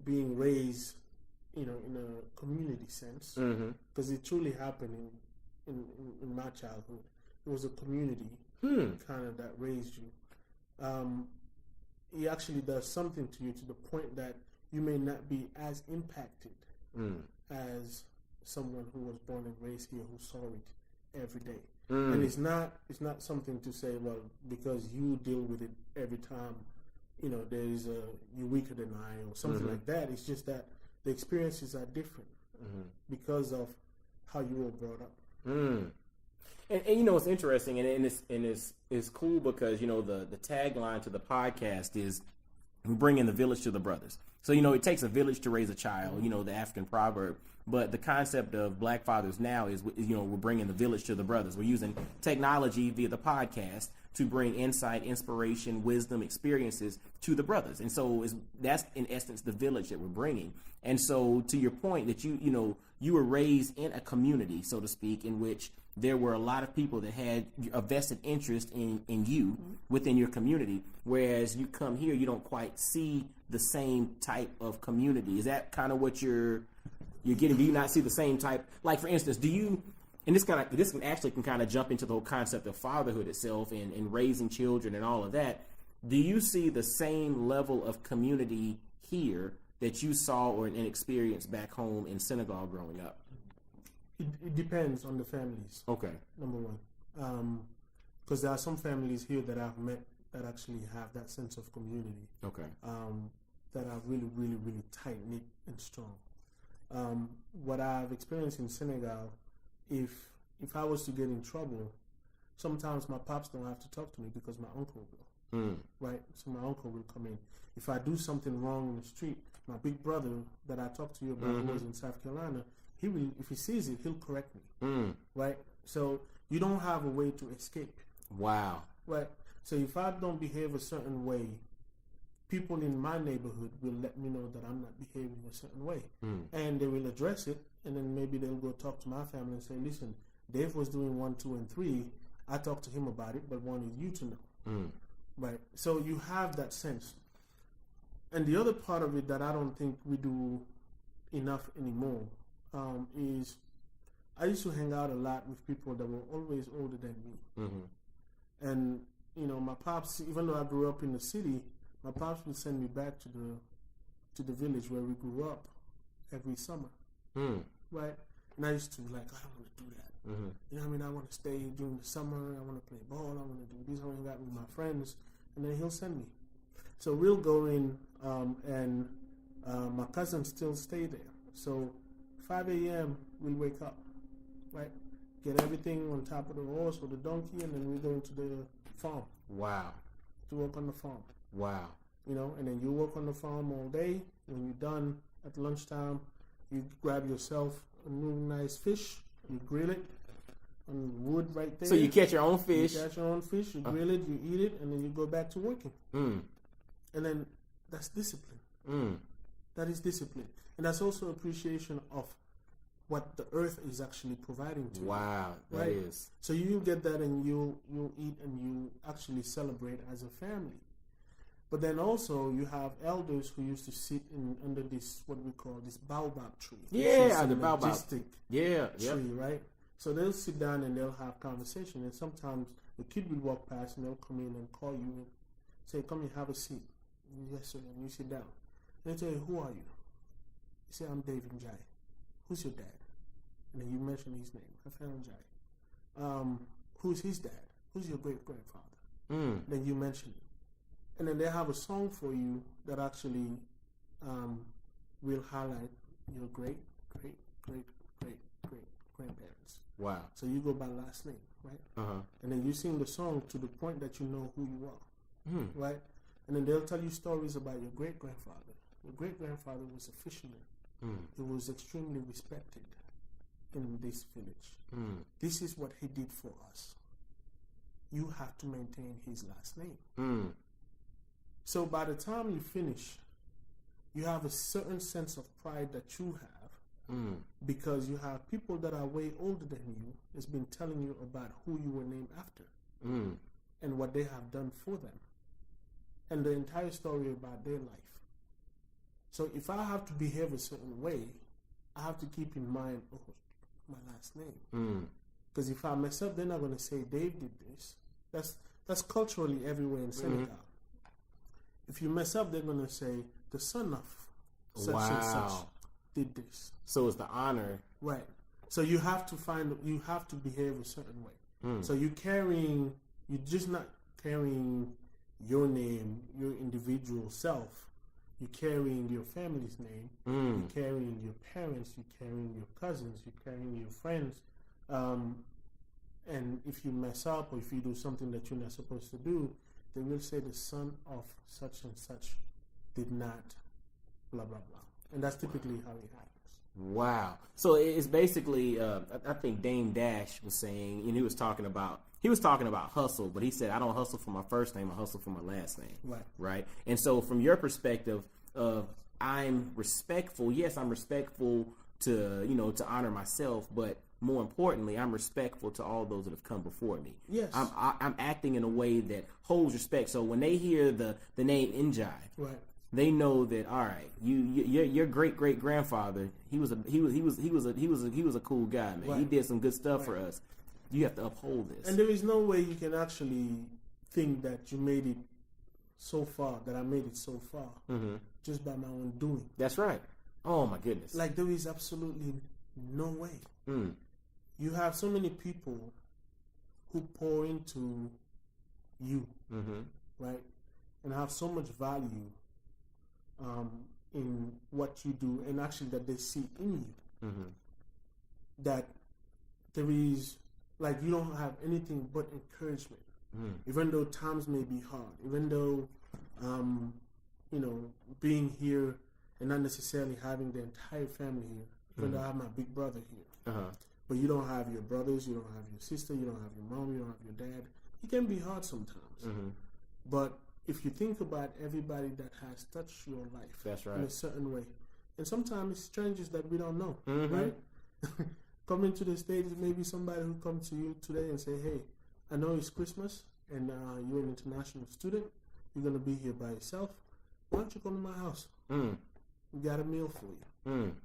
Speaker 1: being raised, in a community sense, because it truly happened in my childhood. It was a community kind of that raised you. It actually does something to you to the point that you may not be as impacted as someone who was born and raised here who saw it every day. And it's not something to say, well, because you deal with it every time, there's you're weaker than I or something like that. It's just that the experiences are different because of how you were brought up.
Speaker 3: And it's interesting, and it's cool because the tagline to the podcast is bringing the village to the brothers. So it takes a village to raise a child. The African proverb. But the concept of Black Fathers Now is, we're bringing the village to the brothers. We're using technology via the podcast to bring insight, inspiration, wisdom, experiences to the brothers. And so that's, in essence, the village that we're bringing. And so to your point that you were raised in a community, so to speak, in which there were a lot of people that had a vested interest in you within your community, whereas you come here, you don't quite see the same type of community. Is that kind of what you're getting? Do you not see the same type? Like, for instance, do you, and this can kind of jump into the whole concept of fatherhood itself and raising children and all of that. Do you see the same level of community here that you saw or an experience back home in Senegal growing up?
Speaker 1: It depends on the families.
Speaker 3: Okay.
Speaker 1: Number one. Because there are some families here that I've met that actually have that sense of community.
Speaker 3: Okay.
Speaker 1: That are really, really, really tight-knit and strong. what I've experienced in Senegal, if I was to get in trouble, sometimes my pops don't have to talk to me because my uncle will. Right? So my uncle will come in. If I do something wrong in the street, my big brother that I talked to you about, who was in South Carolina, he will, if he sees it, he'll correct me. Right? So you don't have a way to escape.
Speaker 3: Wow.
Speaker 1: Right? So if I don't behave a certain way, people in my neighborhood will let me know that I'm not behaving a certain way. And they will address it, and then maybe they'll go talk to my family and say, listen, Dave was doing 1, 2, and 3. I talked to him about it, but wanted you to know. Right? So you have that sense. And the other part of it that I don't think we do enough anymore is I used to hang out a lot with people that were always older than me. And, you know, my pops, even though I grew up in the city, my pops would send me back to the village where we grew up every summer. Right? And I used to be like, I don't want to do that. You know what I mean? I want to stay during the summer. I want to play ball. I want to do this. I want to hang out with my friends. And then he'll send me. So we'll go in, and my cousins still stay there. So 5 a.m. we'll wake up, right? Get everything on top of the horse or the donkey, and then we go into the farm.
Speaker 3: Wow.
Speaker 1: To work on the farm.
Speaker 3: Wow.
Speaker 1: You know, and then you work on the farm all day. When you're done at lunchtime, you grab yourself a new nice fish, you grill it on wood right there.
Speaker 3: So you catch your own fish.
Speaker 1: You catch your own fish, you grill it, you eat it, and then you go back to working. And then that's discipline. That is discipline. And that's also appreciation of what the earth is actually providing to you.
Speaker 3: Wow, that
Speaker 1: right?
Speaker 3: is.
Speaker 1: So you get that, and you'll eat, and you actually celebrate as a family. But then also you have elders who used to sit under this, what we call this baobab tree.
Speaker 3: Yeah, the baobab.
Speaker 1: Majestic
Speaker 3: tree,
Speaker 1: right? So they'll sit down and they'll have conversation, and sometimes the kid will walk past and they'll come in and call you and say, come here, have a seat. Yes, sir. And you sit down. And they tell you, who are you? You say, I'm Dave Ndiaye. Who's your dad? And then you mention his name, Rafael Ndiaye. Who's his dad? Who's your great-grandfather? Then you mention it. And then they have a song for you that actually will highlight your great-great-great-great-grandparents.
Speaker 3: Wow.
Speaker 1: So you go by last name, right? And then you sing the song to the point that you know who you are, right? And then they'll tell you stories about your great-grandfather. Your great-grandfather was a fisherman. He was extremely respected in this village. This is what he did for us. You have to maintain his last name. So by the time you finish, you have a certain sense of pride that you have because you have people that are way older than you that's been telling you about who you were named after and what they have done for them and the entire story about their life. So if I have to behave a certain way, I have to keep in mind, my last name. Because if I mess up, they're not going to say Dave did this. That's culturally everywhere in Senegal. If you mess up, they're going to say the son of such and such did this.
Speaker 3: So it's the honor.
Speaker 1: Right. So you have to behave a certain way. So you're just not carrying your name, your individual self. You're carrying your family's name. You're carrying your parents. You're carrying your cousins. You're carrying your friends. And if you mess up or if you do something that you're not supposed to do, they will say the son of such and such did not, blah, blah, blah. And that's typically how it happens.
Speaker 3: Wow. So it's basically, I think Dame Dash was saying, and he was talking about hustle, but he said, I don't hustle for my first name, I hustle for my last name. Right. And so from your perspective of I'm respectful, yes, I'm respectful to honor myself, but more importantly, I'm respectful to all those that have come before me.
Speaker 1: Yes.
Speaker 3: I'm acting in a way that holds respect. So when they hear the name Ndiaye,
Speaker 1: right,
Speaker 3: they know that all right, your great grandfather, he was a cool guy, man. Right. He did some good stuff for us. You have to uphold this.
Speaker 1: And there is no way you can actually think that you made it so far, that I made it so far, just by my own doing.
Speaker 3: That's right. Oh my goodness.
Speaker 1: Like there is absolutely no way. You have so many people who pour into you, right, and have so much value in what you do, and actually that they see in you.
Speaker 3: Mm-hmm.
Speaker 1: That there is, like, you don't have anything but encouragement. Even though times may be hard, even though, being here and not necessarily having the entire family here, even though I have my big brother here. But you don't have your brothers, you don't have your sister, you don't have your mom, you don't have your dad. It can be hard sometimes. But if you think about everybody that has touched your life,
Speaker 3: that's right,
Speaker 1: in a certain way, and sometimes it's strangers that we don't know, right? Coming to the States, maybe somebody who comes to you today and say, hey, I know it's Christmas and you're an international student, you're going to be here by yourself. Why don't you come to my house? We got a meal for you.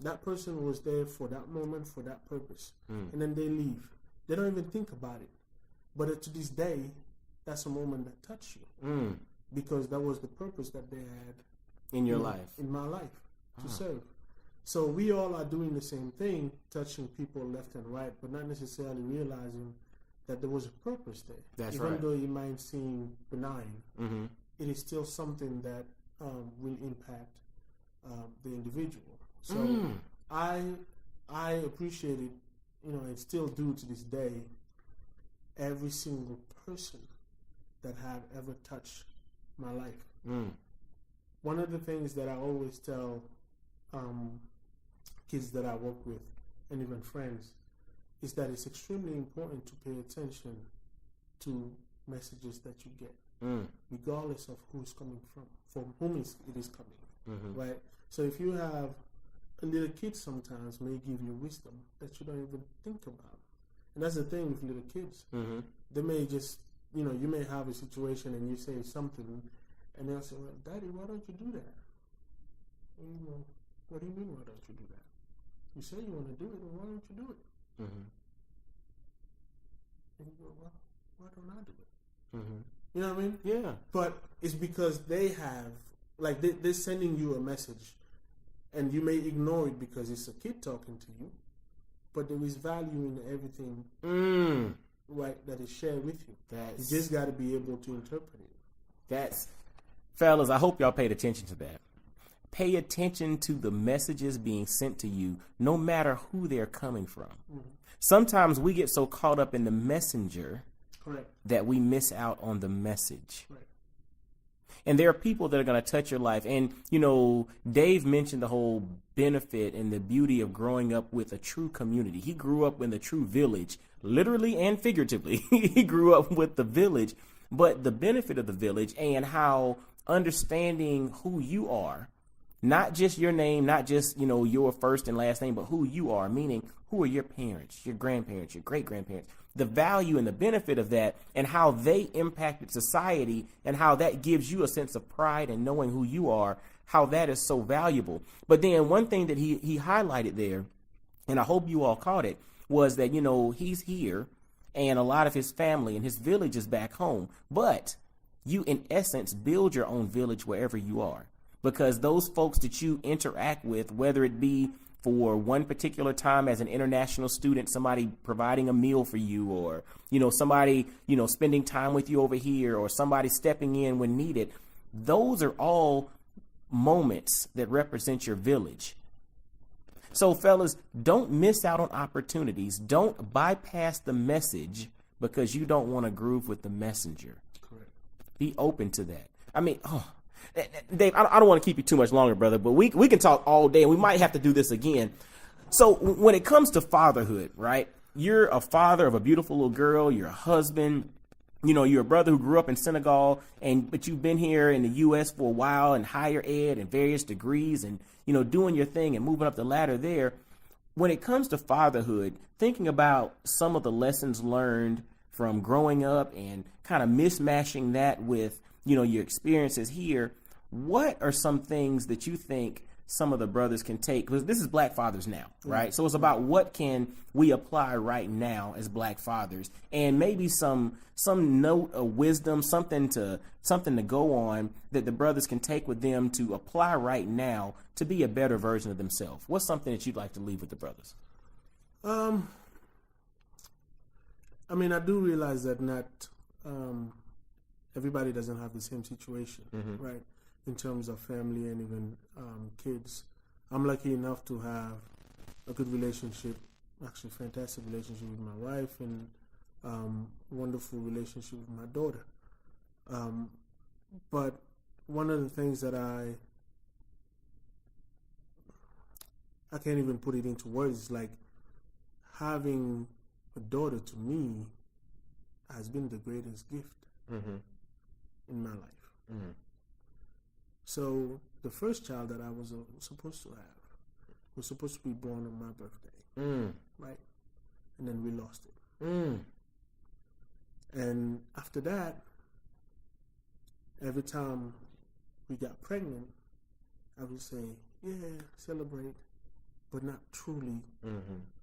Speaker 1: That person was there for that moment, for that purpose. And then they leave. They don't even think about it. But to this day, that's a moment that touched you. Because that was the purpose that they had
Speaker 3: in your life.
Speaker 1: In my life, to serve. So we all are doing the same thing, touching people left and right, but not necessarily realizing that there was a purpose there.
Speaker 3: That's
Speaker 1: Even
Speaker 3: right.
Speaker 1: though it might seem benign, it is still something that will impact the individual. So I appreciate it, and still do to this day, every single person that have ever touched my life. One of the things that I always tell kids that I work with, and even friends, is that it's extremely important to pay attention to messages that you get, regardless of who is coming from whom it is coming, right? So if you have a little kid, sometimes may give you wisdom that you don't even think about, and that's the thing with little kids. They may just, you may have a situation and you say something, and they'll say, "Well, Daddy, why don't you do that?" And you go, "What do you mean, why don't you do that? You say you want to do it, then why don't you do it?" And you go, "Well, why don't I do it?" You know what I mean?
Speaker 3: Yeah.
Speaker 1: But it's because they have, like, they're sending you a message, and you may ignore it because it's a kid talking to you, but there is value in everything, right, that is shared with you. You just got to be able to interpret it.
Speaker 3: Fellas, I hope y'all paid attention to that. Pay attention to the messages being sent to you, no matter who they're coming from. Sometimes we get so caught up in the messenger that we miss out on the message. And there are people that are going to touch your life. And, Dave mentioned the whole benefit and the beauty of growing up with a true community. He grew up in the true village, literally and figuratively. He grew up with the village, but the benefit of the village and how understanding who you are, not just your name, not just, your first and last name, but who you are, meaning who are your parents, your grandparents, your great-grandparents, the value and the benefit of that and how they impacted society and how that gives you a sense of pride and knowing who you are, how that is so valuable. But then one thing that he highlighted there, and I hope you all caught it, was that, he's here and a lot of his family and his village is back home. But you, in essence, build your own village wherever you are, because those folks that you interact with, whether it be for one particular time as an international student, somebody providing a meal for you, or, somebody, spending time with you over here, or somebody stepping in when needed, those are all moments that represent your village. So, fellas, don't miss out on opportunities. Don't bypass the message because you don't want to groove with the messenger.
Speaker 1: Correct.
Speaker 3: Be open to that. I mean, Dave, I don't want to keep you too much longer, brother, but we can talk all day, and we might have to do this again. So when it comes to fatherhood, right, you're a father of a beautiful little girl, you're a husband, you're a brother who grew up in Senegal, but you've been here in the U.S. for a while in higher ed and various degrees and, doing your thing and moving up the ladder there. When it comes to fatherhood, thinking about some of the lessons learned from growing up and kind of mismatching that with, your experiences here, what are some things that you think some of the brothers can take? Because this is Black Fathers Now, right? So it's about what can we apply right now as Black fathers, and maybe some note of wisdom, something to go on that the brothers can take with them to apply right now to be a better version of themselves. What's something that you'd like to leave with the brothers?
Speaker 1: I do realize that not everybody doesn't have the same situation, right? in terms of family and even kids. I'm lucky enough to have a good relationship, actually fantastic relationship with my wife, and wonderful relationship with my daughter. But one of the things that I can't even put it into words is like having a daughter to me has been the greatest gift in my life. So the first child that I was supposed to have was supposed to be born on my birthday, right? And then we lost it. And after that, every time we got pregnant, I would say, yeah, celebrate, but not truly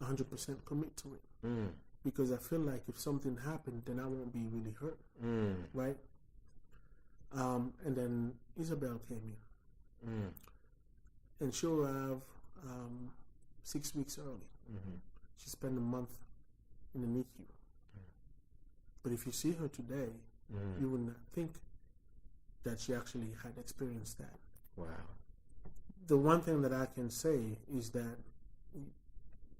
Speaker 1: 100% commit to it. Because I feel like if something happened, then I won't be really hurt, right? And then Isabel came in. And she'll arrive 6 weeks early. She spent a month in the NICU. But if you see her today, you would not think that she actually had experienced that.
Speaker 3: Wow.
Speaker 1: The one thing that I can say is that,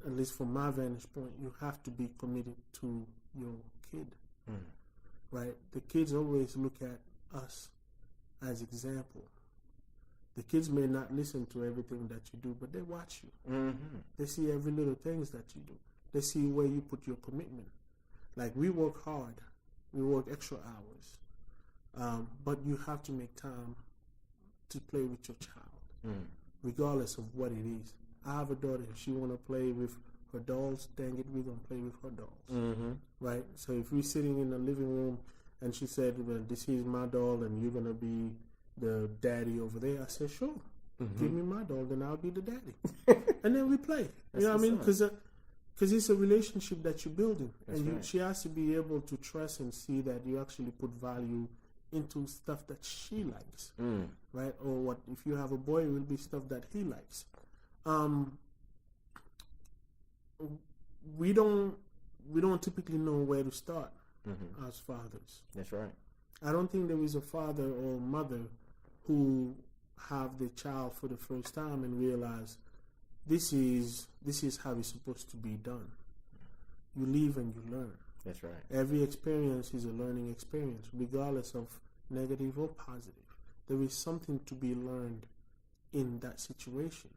Speaker 1: at least from my vantage point, you have to be committed to your kid, right? The kids always look at us as example. The kids may not listen to everything that you do, but they watch you. They see every little things that you do. They see where you put your commitment. Like, we work hard. We work extra hours. But you have to make time to play with your child, regardless of what it is. I have a daughter. If she want to play with her dolls, dang it, we're going to play with her dolls. Right? So if we're sitting in the living room and she said, well, this is my doll and you're going to be the daddy over there, I said, sure. Give me my doll, then I'll be the daddy. And then we play. You know what I mean? Because it's a relationship that you're building.
Speaker 3: That's
Speaker 1: and
Speaker 3: right.
Speaker 1: she has to be able to trust and see that you actually put value into stuff that she likes. Right? Or what if you have a boy, it will be stuff that he likes. We don't typically know where to start as fathers.
Speaker 3: That's right.
Speaker 1: I don't think there is a father or mother who have their child for the first time and realize this is how it's supposed to be done. You live and you learn.
Speaker 3: That's right.
Speaker 1: Every experience is a learning experience, regardless of negative or positive. There is something to be learned in that situation.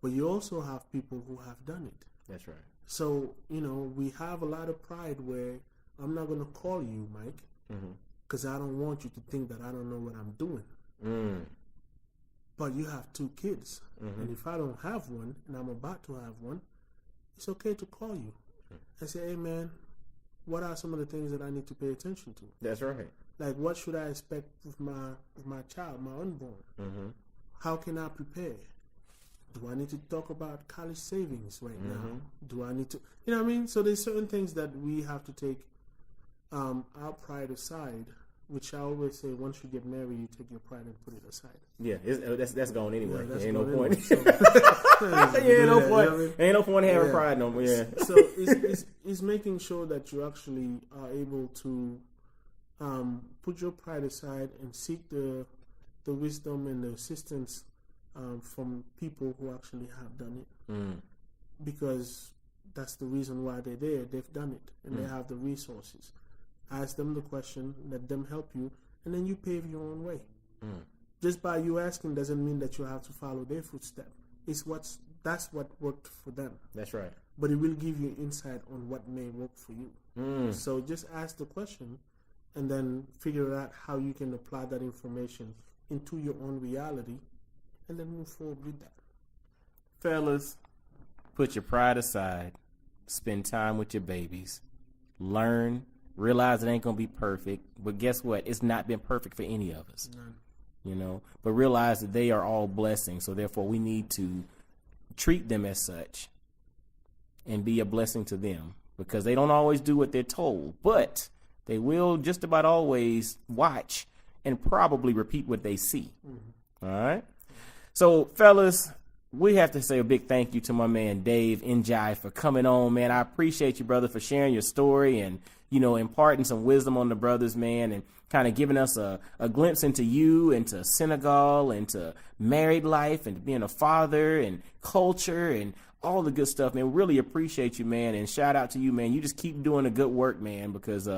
Speaker 1: But you also have people who have done it.
Speaker 3: That's right.
Speaker 1: So, we have a lot of pride where I'm not going to call you, Mike, because I don't want you to think that I don't know what I'm doing. But you have 2 kids. And if I don't have one, and I'm about to have one, it's okay to call you and say, hey, man, what are some of the things that I need to pay attention to?
Speaker 3: That's right.
Speaker 1: Like, what should I expect with my child, my unborn? How can I prepare? Do I need to talk about college savings right now? Do I need to, you know what I mean? So there's certain things that we have to take our pride aside, which I always say, once you get married, you take your pride and put it aside.
Speaker 3: Yeah, that's gone anyway.
Speaker 1: Yeah,
Speaker 3: Ain't no point.
Speaker 1: Anyway,
Speaker 3: Ain't no point. Ain't no point in having pride no more. Yeah.
Speaker 1: So it's making sure that you actually are able to put your pride aside and seek the wisdom and the assistance from people who actually have done it. Because that's the reason why they're there. They've done it and they have the resources. Ask them the question, let them help you, and then you pave your own way. Just by you asking doesn't mean that you have to follow their footsteps. That's what worked for them.
Speaker 3: That's right.
Speaker 1: But it will give you insight on what may work for you. So just ask the question and then figure out how you can apply that information into your own reality and then move forward with that.
Speaker 3: Fellas, put your pride aside. Spend time with your babies. Learn. Realize it ain't going to be perfect. But guess what? It's not been perfect for any of us.
Speaker 1: None.
Speaker 3: But realize that they are all blessings. So therefore, we need to treat them as such and be a blessing to them, because they don't always do what they're told, but they will just about always watch and probably repeat what they see. All right. So, fellas, we have to say a big thank you to my man Dave Ndiaye for coming on, man. I appreciate you, brother, for sharing your story and imparting some wisdom on the brothers, man, and kind of giving us a glimpse into you, into Senegal, into married life, and being a father, and culture, and all the good stuff, man. Really appreciate you, man, and shout out to you, man. You just keep doing the good work, man, because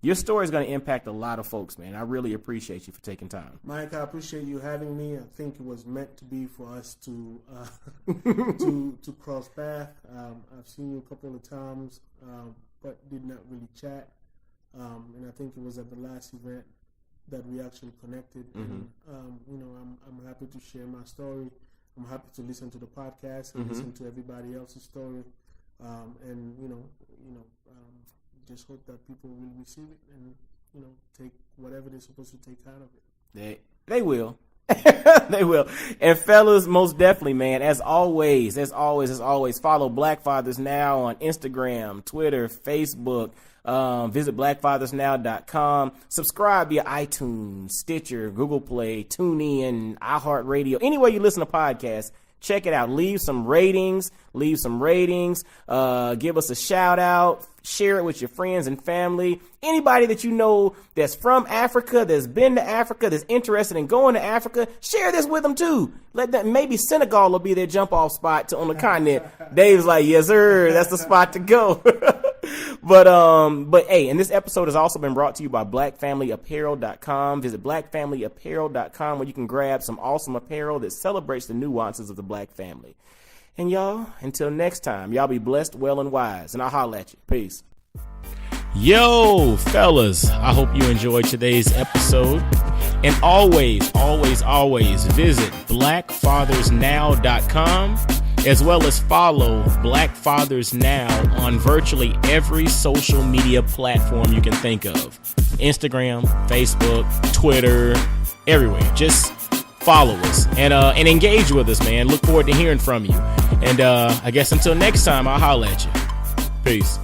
Speaker 3: your story is going to impact a lot of folks, man. I really appreciate you for taking time.
Speaker 1: Mike, I appreciate you having me. I think it was meant to be for us to to cross paths. I've seen you a couple of times, but did not really chat. And I think it was at the last event that we actually connected. And I'm happy to share my story. I'm happy to listen to the podcast and listen to everybody else's story. Just hope that people will receive it and take whatever they're supposed to take out of it.
Speaker 3: They will. They will. And fellas, most definitely, man, as always, follow Black Fathers Now on Instagram, Twitter, Facebook. Visit blackfathersnow.com. Subscribe via iTunes, Stitcher, Google Play, TuneIn, iHeartRadio. Anywhere you listen to podcasts, check it out. Leave some ratings. Give us a shout out. Share it with your friends and family. Anybody that you know that's from Africa, that's been to Africa, that's interested in going to Africa, share this with them too. Let them, maybe Senegal will be their jump off spot on the continent. Dave's like, yes, sir, that's the spot to go. But hey, and this episode has also been brought to you by blackfamilyapparel.com. Visit blackfamilyapparel.com where you can grab some awesome apparel that celebrates the nuances of the black family. And y'all, until next time, y'all be blessed, well, and wise. And I'll holler at you. Peace. Yo, fellas, I hope you enjoyed today's episode. And always visit blackfathersnow.com, as well as follow Black Fathers Now on virtually every social media platform you can think of. Instagram, Facebook, Twitter, everywhere. Just follow us and engage with us, man. Look forward to hearing from you. And I guess until next time, I'll holler at you. Peace.